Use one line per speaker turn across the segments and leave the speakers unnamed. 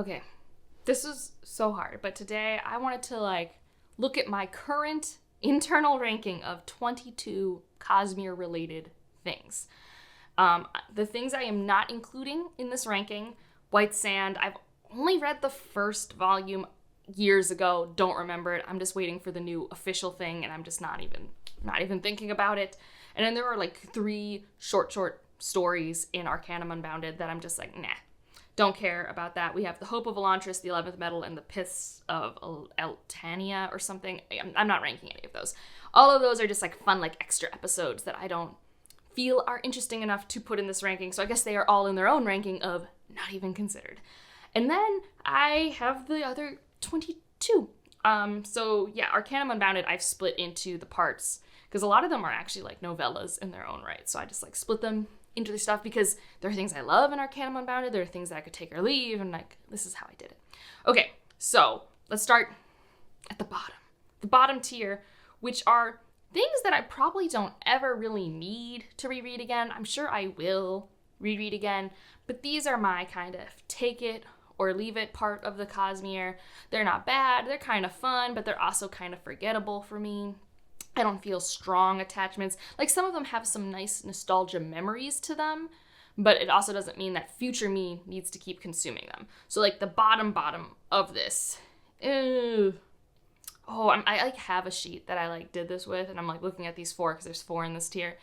Okay, this is so hard, but today I wanted to like look at my current internal ranking of 22 Cosmere related things. The things I am not including in this ranking: White Sand. I've only read the first volume years ago, don't remember it. I'm just waiting for the new official thing, and I'm just not even thinking about it. And then there are like 3 short stories in Arcanum Unbounded that I'm just like, nah, don't care about that. We have The Hope of Elantris, The 11th Metal, and The Piths of Eltania or something. I'm not ranking any of those. All of those are just like fun, like extra episodes that I don't feel are interesting enough to put in this ranking. So I guess they are all in their own ranking of not even considered. And then I have the other 22. So yeah, Arcanum Unbounded I've split into the parts because a lot of them are actually like novellas in their own right. So I just like split them into the stuff because there are things I love in Arcanum Unbounded. There are things that I could take or leave, and like this is how I did it. Okay, so let's start at the bottom tier, which are things that I probably don't ever really need to reread again. I'm sure I will reread again, but these are my kind of take it or leave it part of the Cosmere. They're not bad, they're kind of fun, but they're also kind of forgettable for me. I don't feel strong attachments. Like some of them have some nice nostalgia memories to them, but it also doesn't mean that future me needs to keep consuming them. So like the bottom of this, I like have a sheet that I like did this with, and I'm like looking at these 4 because there's 4 in this tier.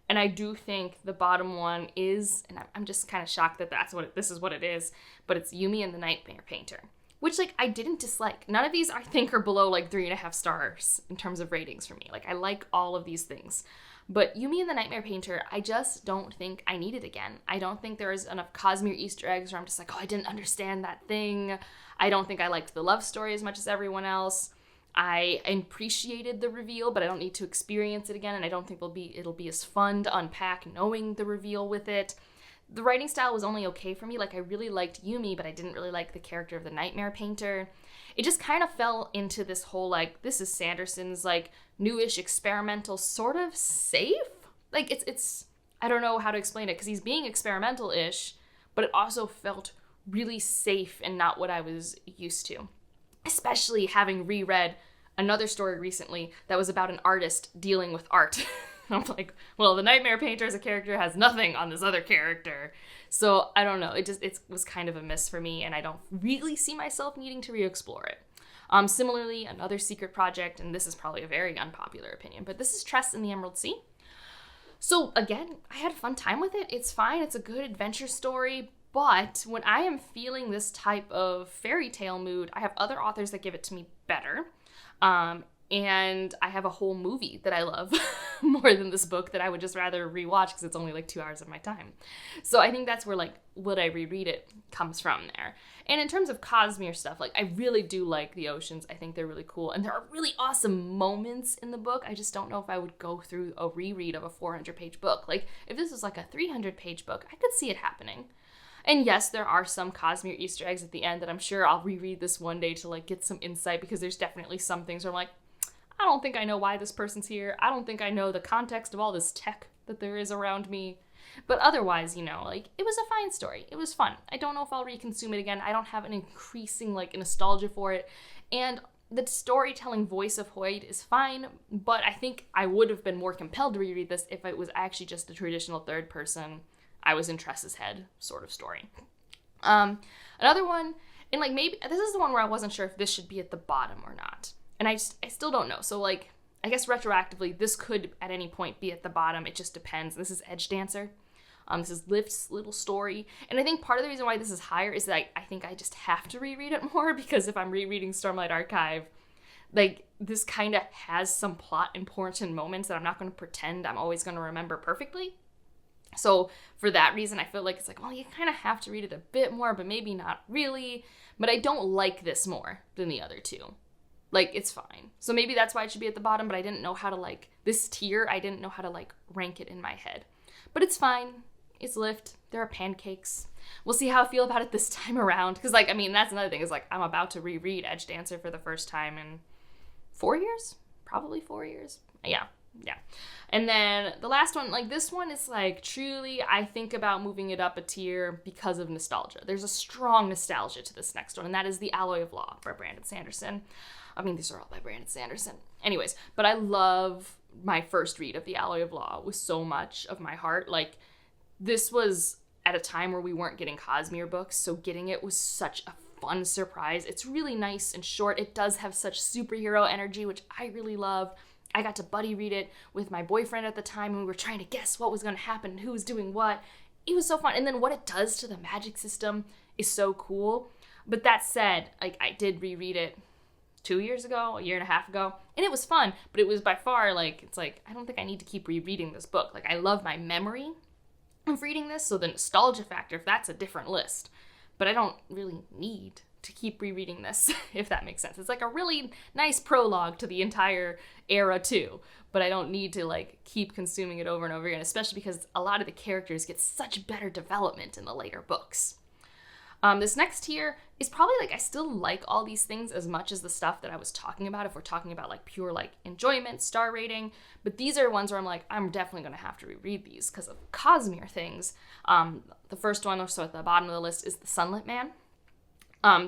And I do think the bottom one is, and I'm just kind of shocked that this is what it is, but it's Yuumi and the Nightmare Painter, which like I didn't dislike. None of these I think are below like 3.5 stars in terms of ratings for me. Like I like all of these things, but Yuumi and the Nightmare Painter, I just don't think I need it again. I don't think there's enough Cosmere Easter eggs where I'm just like, oh, I didn't understand that thing. I don't think I liked the love story as much as everyone else. I appreciated the reveal, but I don't need to experience it again, and I don't think it'll be as fun to unpack knowing the reveal with it. The writing style was only okay for me. Like, I really liked Yuumi, but I didn't really like the character of the Nightmare Painter. It just kind of fell into this whole, like, this is Sanderson's, like, newish experimental sort of safe? Like, it's I don't know how to explain it, because he's being experimental-ish, but it also felt really safe and not what I was used to. Especially having reread another story recently that was about an artist dealing with art. I'm like, well, the Nightmare Painter as a character has nothing on this other character. So I don't know. It was kind of a miss for me, and I don't really see myself needing to re-explore it. Similarly, another secret project, and this is probably a very unpopular opinion, but this is Tress in the Emerald Sea. So again, I had a fun time with it. It's fine. It's a good adventure story. But when I am feeling this type of fairy tale mood, I have other authors that give it to me better. And I have a whole movie that I love more than this book that I would just rather rewatch because it's only like 2 hours of my time. So I think that's where like, would I reread it comes from there. And in terms of Cosmere stuff, like I really do like the oceans. I think they're really cool. And there are really awesome moments in the book. I just don't know if I would go through a reread of a 400-page book. Like if this was like a 300-page book, I could see it happening. And yes, there are some Cosmere Easter eggs at the end that I'm sure I'll reread this one day to like get some insight, because there's definitely some things where I'm like, I don't think I know why this person's here. I don't think I know the context of all this tech that there is around me. But otherwise, you know, like it was a fine story. It was fun. I don't know if I'll reconsume it again. I don't have an increasing like nostalgia for it. And the storytelling voice of Hoyd is fine, but I think I would have been more compelled to reread this if it was actually just the traditional third person I was in Tress's head sort of story. Another one, and like maybe this is the one where I wasn't sure if this should be at the bottom or not. And I still don't know. So like, I guess retroactively, this could at any point be at the bottom. It just depends. This is Edge Dancer. This is Lift's little story. And I think part of the reason why this is higher is that I think I just have to reread it more, because if I'm rereading Stormlight Archive, like this kind of has some plot important moments that I'm not going to pretend I'm always going to remember perfectly. So for that reason, I feel like it's like, well, you kind of have to read it a bit more, but maybe not really. But I don't like this more than the other two. Like, it's fine. So maybe that's why it should be at the bottom, but I didn't know how to, like, this tier, I didn't know how to, like, rank it in my head. But it's fine. It's Lift. There are pancakes. We'll see how I feel about it this time around. Because, like, I mean, that's another thing, is, like, I'm about to reread Edge Dancer for the first time in 4 years? Probably 4 years. Yeah. Yeah. And then the last one, like this one is like truly, I think about moving it up a tier because of nostalgia. There's a strong nostalgia to this next one, and that is The Alloy of Law by Brandon Sanderson. I mean, these are all by Brandon Sanderson. Anyways, but I love my first read of The Alloy of Law with so much of my heart. Like, this was at a time where we weren't getting Cosmere books, so getting it was such a fun surprise. It's really nice and short. It does have such superhero energy, which I really love. I got to buddy read it with my boyfriend at the time, and we were trying to guess what was going to happen and who was doing what. It was so fun. And then what it does to the magic system is so cool. But that said, like, I did reread it 2 years ago, a year and a half ago, and it was fun, but it was by far, like, it's like, I don't think I need to keep rereading this book. Like, I love my memory of reading this, so the nostalgia factor, if that's a different list. But I don't really need to keep rereading this, if that makes sense. It's like a really nice prologue to the entire era too, but I don't need to like keep consuming it over and over again, especially because a lot of the characters get such better development in the later books. This next tier is probably like, I still like all these things as much as the stuff that I was talking about, if we're talking about like pure like enjoyment, star rating, but these are ones where I'm like, I'm definitely going to have to reread these because of Cosmere things. The first one, so at the bottom of the list, is The Sunlit Man.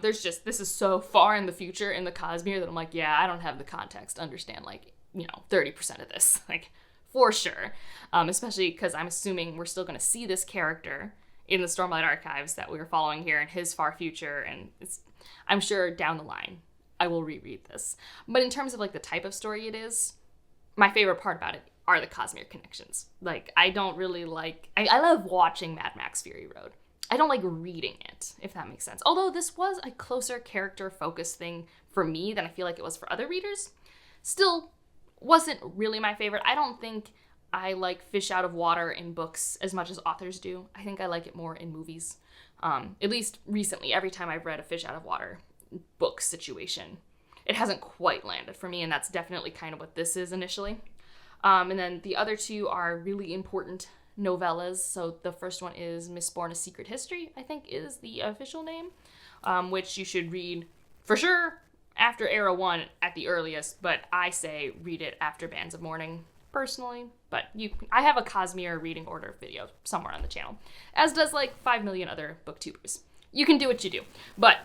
This is so far in the future in the Cosmere that I'm like, yeah, I don't have the context to understand, like, 30% of this, like, for sure. Especially because I'm assuming we're still going to see this character in the Stormlight Archives that we were following here in his far future, and I'm sure down the line I will reread this. But in terms of, like, the type of story it is, my favorite part about it are the Cosmere connections. Like, I don't really like... I love watching Mad Max Fury Road. I don't like reading it, if that makes sense. Although this was a closer character-focused thing for me than I feel like it was for other readers, still wasn't really my favorite. I don't think I like fish out of water in books as much as authors do. I think I like it more in movies. At least recently, every time I've read a fish out of water book situation, it hasn't quite landed for me, and that's definitely kind of what this is initially. And then the other two are really important novellas. So the first one is Mistborn: A Secret History, I think is the official name, which you should read for sure after Era 1 at the earliest, but I say read it after Bands of Mourning, personally. But I have a Cosmere reading order video somewhere on the channel, as does like 5 million other booktubers. You can do what you do. But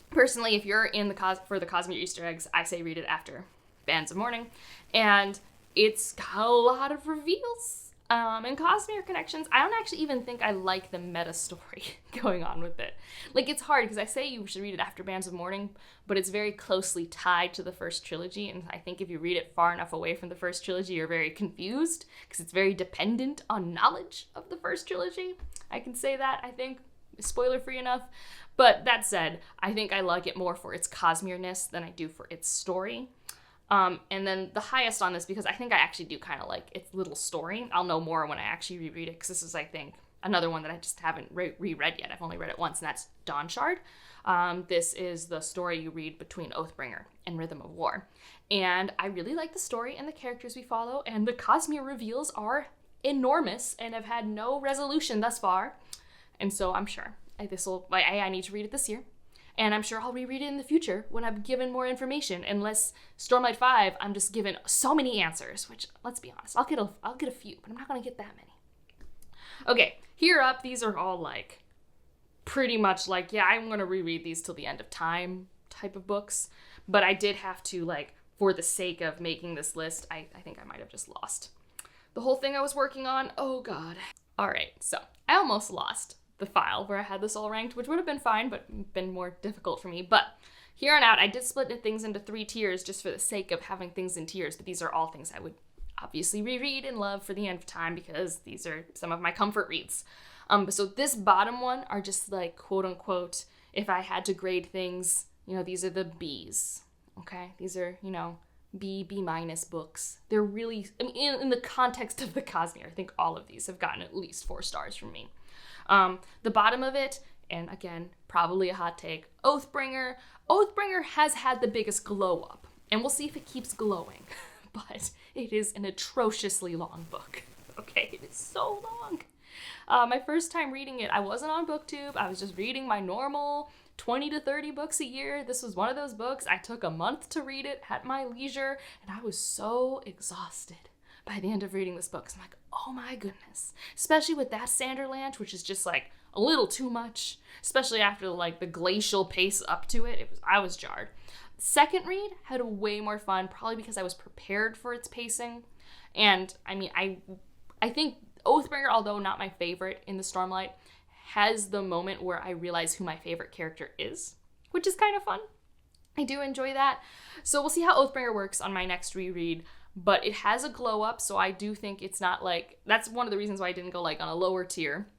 personally, if you're in for the Cosmere Easter eggs, I say read it after Bands of Mourning. And it's got a lot of reveals. And Cosmere connections, I don't actually even think I like the meta story going on with it. Like, it's hard because I say you should read it after Bands of Mourning, but it's very closely tied to the first trilogy, and I think if you read it far enough away from the first trilogy, you're very confused because it's very dependent on knowledge of the first trilogy. I can say that, I think, spoiler-free enough. But that said, I think I like it more for its Cosmere-ness than I do for its story. And then the highest on this, because I think I actually do kind of like its little story. I'll know more when I actually reread it, because this is, I think, another one that I just haven't reread yet. I've only read it once, and that's Dawnshard. This is the story you read between Oathbringer and Rhythm of War. And I really like the story and the characters we follow, and the Cosmere reveals are enormous and have had no resolution thus far. And so I'm sure I need to read it this year. And I'm sure I'll reread it in the future when I'm given more information. Unless Stormlight 5, I'm just given so many answers, which, let's be honest, I'll get a few, but I'm not going to get that many. Okay, here up, these are all like, pretty much like, yeah, I'm going to reread these till the end of time type of books. But I did have to, like, for the sake of making this list, I think I might have just lost the whole thing I was working on. Oh, God. All right, so I almost lost the file where I had this all ranked, which would have been fine, but been more difficult for me. But here on out, I did split things into 3 tiers just for the sake of having things in tiers, but these are all things I would obviously reread and love for the end of time because these are some of my comfort reads. So this bottom one are just like, quote unquote, if I had to grade things, these are the Bs, okay? These are, B minus books. They're really, I mean, in the context of the Cosmere, I think all of these have gotten at least 4 stars from me. The bottom of it, and again, probably a hot take, Oathbringer. Oathbringer has had the biggest glow up, and we'll see if it keeps glowing, but it is an atrociously long book. Okay, it is so long. My first time reading it, I wasn't on BookTube. I was just reading my normal 20 to 30 books a year. This was one of those books. I took a month to read it at my leisure, and I was so exhausted by the end of reading this book. 'Cause I'm like, oh my goodness. Especially with that Sanderlanche, which is just like a little too much. Especially after like the glacial pace up to it. I was jarred. Second read had way more fun, probably because I was prepared for its pacing. And I mean, I think Oathbringer, although not my favorite in the Stormlight, has the moment where I realize who my favorite character is, which is kind of fun. I do enjoy that. So we'll see how Oathbringer works on my next reread, but it has a glow up, so I do think it's not like, that's one of the reasons why I didn't go like on a lower tier,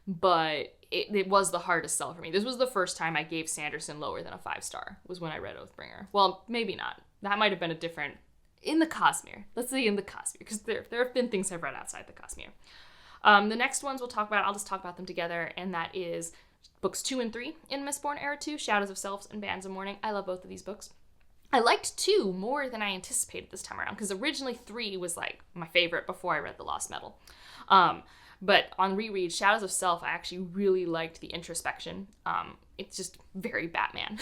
but it was the hardest sell for me. This was the first time I gave Sanderson lower than a 5-star, was when I read Oathbringer. Well, maybe not. That might have been a different, in the Cosmere. Let's say in the Cosmere, because there have been things I've read outside the Cosmere. The next ones we'll talk about, I'll just talk about them together, and that is books 2 and 3 in Mistborn Era 2, Shadows of Selves and Bands of Mourning. I love both of these books. I liked 2 more than I anticipated this time around, because originally 3 was like my favorite before I read The Lost Metal. But on reread, Shadows of Self, I actually really liked the introspection. It's just very Batman.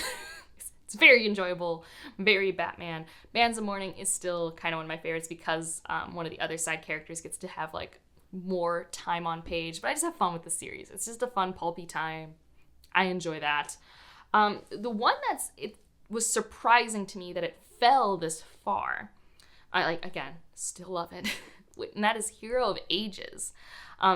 It's very enjoyable, very Batman. Bands of Mourning is still kind of one of my favorites because one of the other side characters gets to have like more time on page, but I just have fun with the series. It's just a fun pulpy time. I enjoy that. The one it was surprising to me that it fell this far. I still love it. And that is Hero of Ages.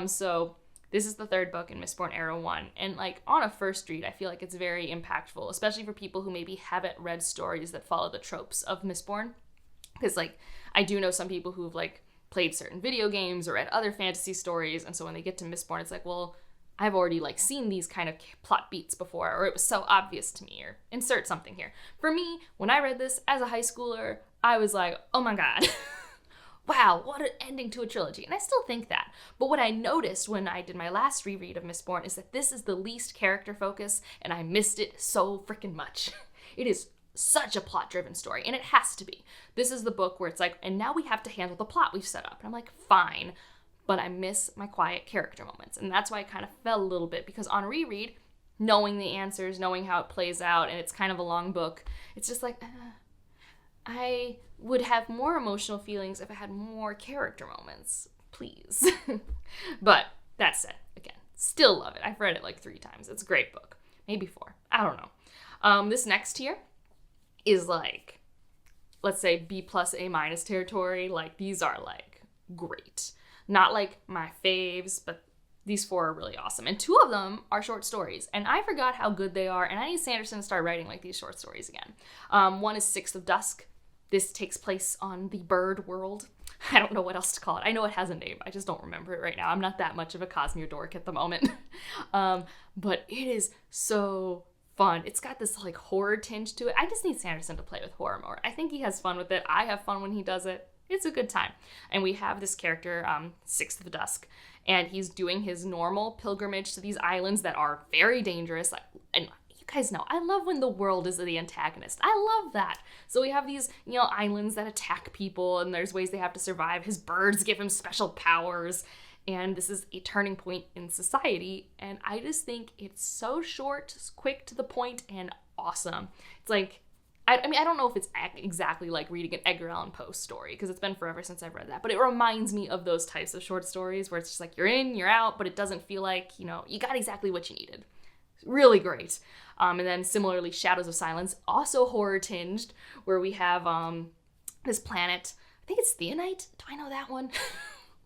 So this is the third book in Mistborn Era 1. And like on a first read, I feel like it's very impactful, especially for people who maybe haven't read stories that follow the tropes of Mistborn. Because like I do know some people who've like played certain video games or read other fantasy stories, and so when they get to Mistborn, it's like, well, I've already like seen these kind of plot beats before, or it was so obvious to me, or insert something here. For me, when I read this as a high schooler, I was like, oh my god, wow, what an ending to a trilogy. And I still think that. But what I noticed when I did my last reread of Mistborn is that this is the least character focus, and I missed it so freaking much. It is such a plot-driven story, and it has to be. This is the book where it's like, and now we have to handle the plot we've set up. And I'm like, fine, but I miss my quiet character moments. And that's why I kind of fell a little bit, because on reread, knowing the answers, knowing how it plays out, and it's kind of a long book, it's just like, I would have more emotional feelings if I had more character moments, please. But that said, again, still love it. I've read it like 3 times. It's a great book. Maybe 4. I don't know. This next tier is like, let's say B plus A minus territory. Like these are like great. Not like my faves, but these 4 are really awesome. And 2 of them are short stories. And I forgot how good they are. And I need Sanderson to start writing like these short stories again. One is 6th of Dusk. This takes place on the bird world. I don't know what else to call it. I know it has a name. I just don't remember it right now. I'm not that much of a Cosmere dork at the moment. But it is so fun. It's got this like horror tinge to it. I just need Sanderson to play with horror more. I think he has fun with it. I have fun when he does it. It's a good time. And we have this character, 6th of Dusk, and he's doing his normal pilgrimage to these islands that are very dangerous. And you guys know, I love when the world is the antagonist. I love that. So we have these, islands that attack people, and there's ways they have to survive. His birds give him special powers. And this is a turning point in society, and I just think it's so short, quick to the point, and awesome. It's like, I don't know if it's exactly like reading an Edgar Allan Poe story, because it's been forever since I've read that, but it reminds me of those types of short stories where it's just like, you're in, you're out, but it doesn't feel like, you got exactly what you needed. Really great. And then similarly, Shadows of Silence, also horror tinged, where we have this planet, I think it's Theonite, do I know that one?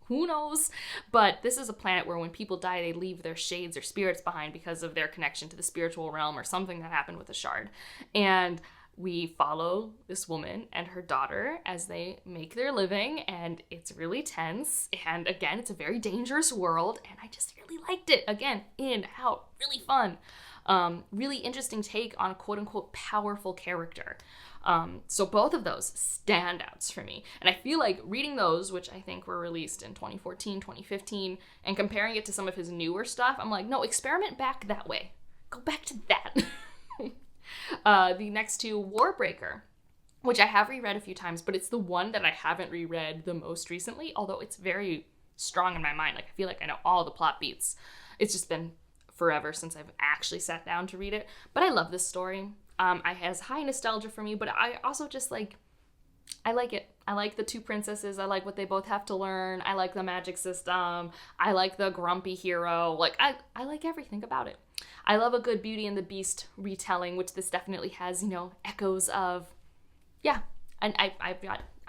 Who knows? But this is a planet where when people die, they leave their shades or spirits behind because of their connection to the spiritual realm or something that happened with a shard. And we follow this woman and her daughter as they make their living, and it's really tense. And again, it's a very dangerous world, and I just really liked it. Again, in, out, really fun. Really interesting take on a quote-unquote powerful character. So both of those standouts for me. And I feel like reading those, which I think were released in 2014, 2015, and comparing it to some of his newer stuff, I'm like, no, experiment back that way. Go back to that. The next 2, Warbreaker, which I have reread a few times, but it's the one that I haven't reread the most recently, although it's very strong in my mind. Like, I feel like I know all the plot beats. It's just been forever since I've actually sat down to read it. But I love this story. It has high nostalgia for me, but I also just like, I like it. I like the two princesses. I like what they both have to learn. I like the magic system. I like the grumpy hero. Like, I like everything about it. I love a good Beauty and the Beast retelling, which this definitely has, you know, echoes of. Yeah, and I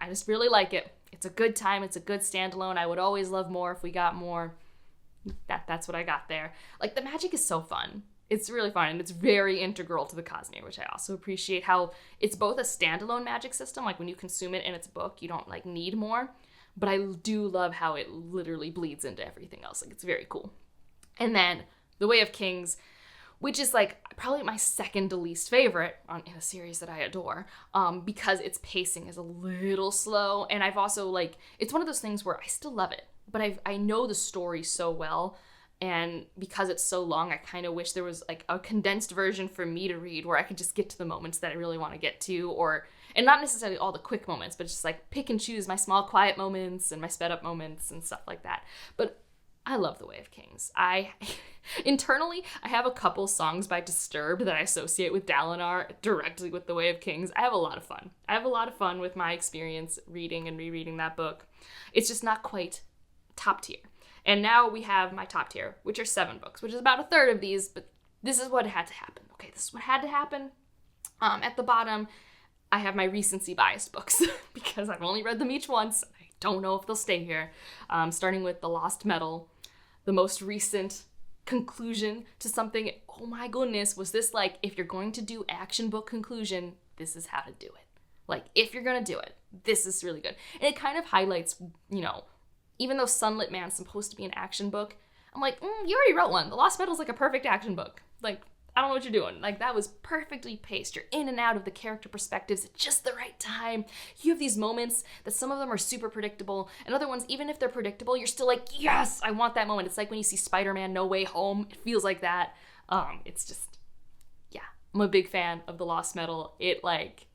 just really like it. It's a good time. It's a good standalone. I would always love more if we got more. That's what I got there. Like, the magic is so fun. It's really fun, and it's very integral to the Cosmere, which I also appreciate how it's both a standalone magic system, like when you consume it in its book, you don't like need more, but I do love how it literally bleeds into everything else. Like, it's very cool. And then The Way of Kings, which is like probably my second to least favorite in a series that I adore, because its pacing is a little slow, and I've also like, it's one of those things where I still love it, but I know the story so well. And because it's so long, I kind of wish there was like a condensed version for me to read where I could just get to the moments that I really want to get to, and not necessarily all the quick moments, but just like pick and choose my small quiet moments and my sped up moments and stuff like that. But I love The Way of Kings. Internally, I have a couple songs by Disturbed that I associate with Dalinar directly with The Way of Kings. I have a lot of fun. I have a lot of fun with my experience reading and rereading that book. It's just not quite top tier. And now we have my top tier, which are 7 books, which is about a third of these, but this is what had to happen. Okay, this is what had to happen. At the bottom, I have my recency biased books because I've only read them each once. I don't know if they'll stay here. Starting with The Lost Metal, the most recent conclusion to something. Oh my goodness, was this like, if you're going to do action book conclusion, this is how to do it. Like, if you're going to do it, this is really good. And it kind of highlights, you know, even though Sunlit Man's supposed to be an action book, I'm like, you already wrote one. The Lost Metal's like a perfect action book. Like, I don't know what you're doing. Like, that was perfectly paced. You're in and out of the character perspectives at just the right time. You have these moments that some of them are super predictable, and other ones, even if they're predictable, you're still like, yes, I want that moment. It's like when you see Spider-Man No Way Home. It feels like that. It's just, yeah. I'm a big fan of The Lost Metal. It, like,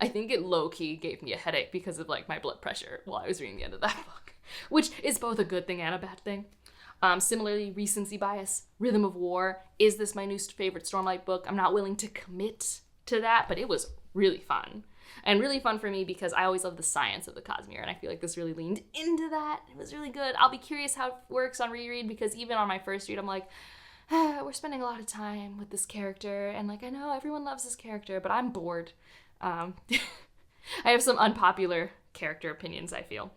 I think it low-key gave me a headache because of, like, my blood pressure while I was reading the end of that book, which is both a good thing and a bad thing. Similarly, recency bias, Rhythm of War. Is this my new favorite Stormlight book? I'm not willing to commit to that, but it was really fun. And really fun for me because I always love the science of the Cosmere, and I feel like this really leaned into that. It was really good. I'll be curious how it works on reread, because even on my first read, I'm like, we're spending a lot of time with this character, and like, I know everyone loves this character, but I'm bored. I have some unpopular character opinions, I feel.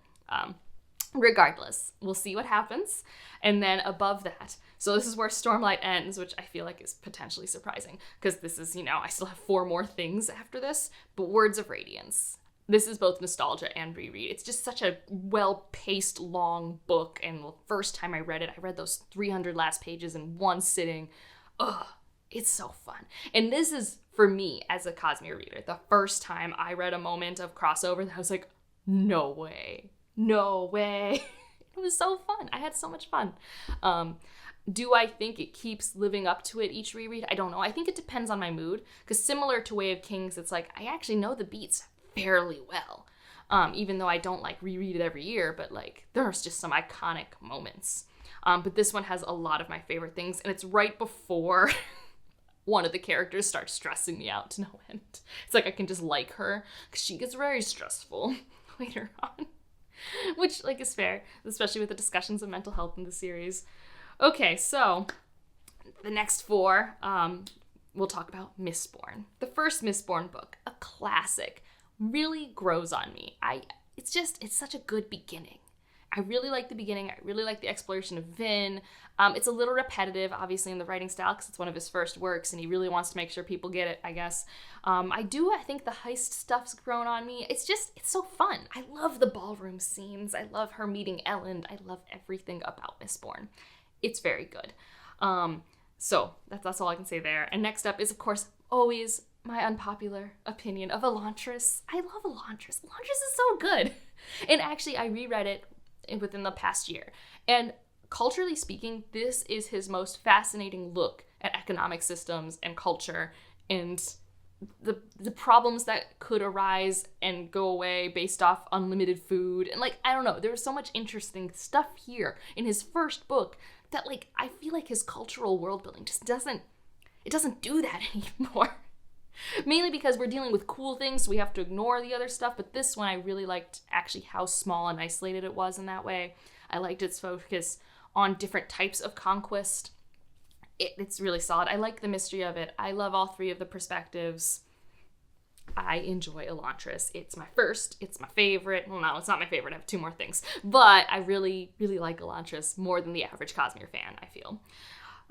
Regardless, we'll see what happens. And then above that, so this is where Stormlight ends, which I feel like is potentially surprising, because this is, you know, I still have 4 more things after this, but Words of Radiance. This is both nostalgia and reread. It's just such a well-paced, long book, and the first time I read it, I read those 300 last pages in one sitting. Ugh, it's so fun. And this is, for me, as a Cosmere reader, the first time I read a moment of crossover that I was like, no way. No way. It was so fun. I had so much fun. Do I think it keeps living up to it each reread? I don't know. I think it depends on my mood, because similar to Way of Kings, it's like I actually know the beats fairly well, even though I don't like reread it every year, but like there's just some iconic moments. But this one has a lot of my favorite things, and it's right before one of the characters starts stressing me out to no end. It's like I can just like her because she gets very stressful later on. Which, like, is fair, especially with the discussions of mental health in the series. Okay, so the next 4, we'll talk about Mistborn. The first Mistborn book, a classic, really grows on me. It's such a good beginning. I really like the beginning. I really like the exploration of Vin. It's a little repetitive, obviously, in the writing style, because it's one of his first works, and he really wants to make sure people get it, I guess. I think the heist stuff's grown on me. It's so fun. I love the ballroom scenes. I love her meeting Elend. I love everything about Mistborn. It's very good. So that's all I can say there. And next up is, of course, always my unpopular opinion of Elantris. I love Elantris. Elantris is so good. And actually, I reread it within the past year. And culturally speaking, this is his most fascinating look at economic systems and culture and the problems that could arise and go away based off unlimited food. And like, I don't know, there's so much interesting stuff here in his first book that like, I feel like his cultural world building just doesn't do that anymore. Mainly because we're dealing with cool things, so we have to ignore the other stuff. But this one, I really liked actually how small and isolated it was in that way. I liked its focus on different types of conquest. It's really solid. I like the mystery of it. I love all three of the perspectives. I enjoy Elantris. It's my first. It's my favorite. Well, no, it's not my favorite. I have two more things. But I really, really like Elantris more than the average Cosmere fan, I feel.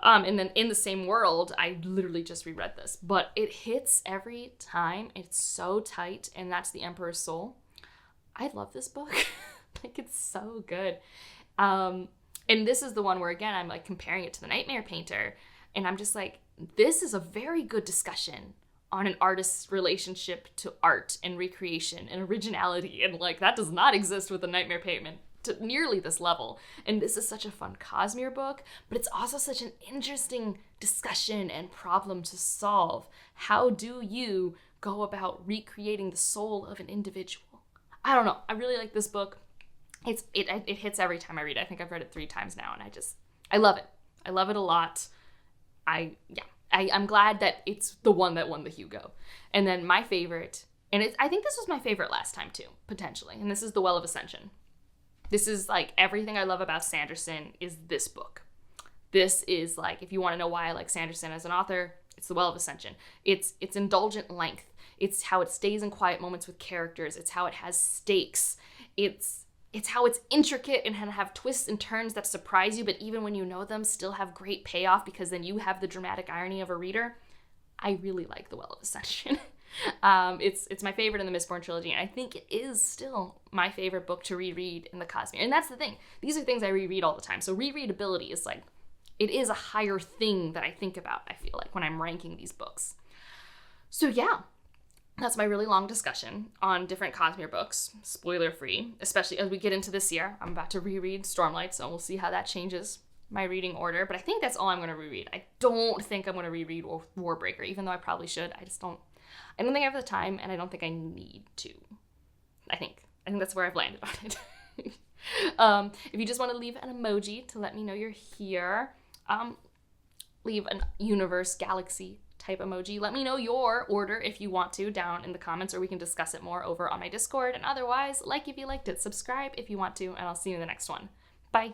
And then in the same world, I literally just reread this. But it hits every time. It's so tight. And that's The Emperor's Soul. I love this book. Like, it's so good. And this is the one where, again, I'm like comparing it to The Nightmare Painter. And I'm just like, this is a very good discussion on an artist's relationship to art and recreation and originality. And like, that does not exist with The Nightmare Painter to nearly this level. And this is such a fun Cosmere book, but it's also such an interesting discussion and problem to solve. How do you go about recreating the soul of an individual? I don't know. I really like this book. It hits every time I read it. I think I've read it 3 times now, and I love it. I love it a lot. I'm glad that it's the one that won the Hugo. And then my favorite, and I think this was my favorite last time too, potentially, and this is The Well of Ascension. This is like everything I love about Sanderson is this book. This is like, if you want to know why I like Sanderson as an author, it's The Well of Ascension. It's indulgent length. It's how it stays in quiet moments with characters. It's how it has stakes. It's how it's intricate and have twists and turns that surprise you, but even when you know them, still have great payoff because then you have the dramatic irony of a reader. I really like The Well of Ascension. It's my favorite in the Mistborn trilogy, and I think it is still my favorite book to reread in the Cosmere. And that's the thing. These are things I reread all the time. So rereadability is like, it is a higher thing that I think about, I feel like, when I'm ranking these books. So yeah. That's my really long discussion on different Cosmere books, spoiler-free, especially as we get into this year. I'm about to reread Stormlight, so we'll see how that changes my reading order. But I think that's all I'm going to reread. I don't think I'm going to reread Warbreaker, even though I probably should. I don't think I have the time, and I don't think I need to. I think that's where I've landed on it. If you just want to leave an emoji to let me know you're here, leave a universe, galaxy type emoji. Let me know your order if you want to down in the comments, or we can discuss it more over on my Discord. And otherwise, like if you liked it, subscribe if you want to, and I'll see you in the next one. Bye.